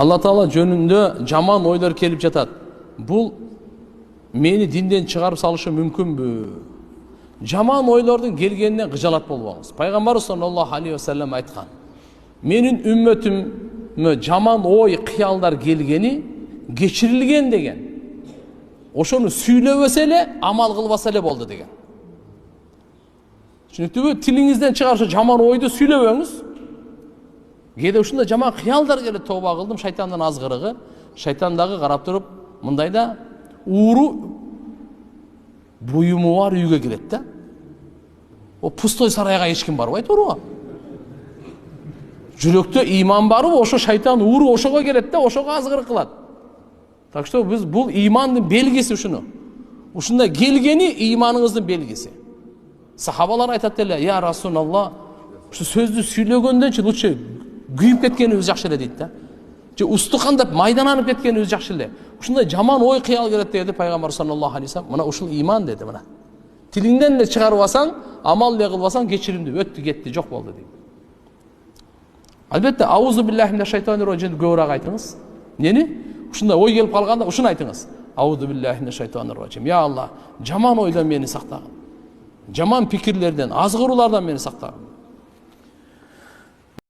Алла Таала жөнүндө жаман ойлор келип жатат. Бул мени динден чыгарып салышы мүмкүнбү? Жаман ойлордун келгенине кыжалат болбоңуз. Пайгамбарыбыз саллаллаху алейхи ва саллям айткан: менин үммөтүмө жаман ой, кыялдар келгени кечирилген деген. Ошону сүйлөбөсө эле, амал кылбаса эле болду деген. Түшүнүктүбү? Тилиңизден чыгарышы жаман ойду сүйлөбөңүз. Кээде ушундай жаман кыялдар келет, тооба кылдым, шайтандын азгырыгы. Шайтан дагы карап туруп, мындайда ууру буюму бар үйгө кирет да. О пустой сарайга эч ким барбайт ууруга. Жүрөктө иман барбы, ошо шайтан ууру ошого келет да, ошого азгырык кылат. Так что биз бул имандын белгиси ушуну. Ушундай келгени иманыңыздын белгиси. Сахабалар айтат эле: "Я Расулалла, ушу сөздү сүйлөгөндөнчү лучше күйүп кеткенибиз жакшы эле" дейт да. Же устукандап майдананып кеткенибиз жакшы эле. Ушундай жаман ой кыял келет деди пайгамбар саллаллаху алейхи ва саллям. Мына ушул иман деди мына. Тилиңден эле чыгарбасаң, амал эле кылбасаң кечиримди, өттү кетти, жок болду дейт. Албетте, аузу биллахи минаш шайтанир раджим көбүрөөк айтыңыз. Нени? Ушундай ой келип калганда ушуну айтыңыз. Аузу биллахи минаш шайтанир раджим. Я Алла, жаман ойдон мени сактагын. Жаман пикирлерден, азгыруулардан мени сактагын.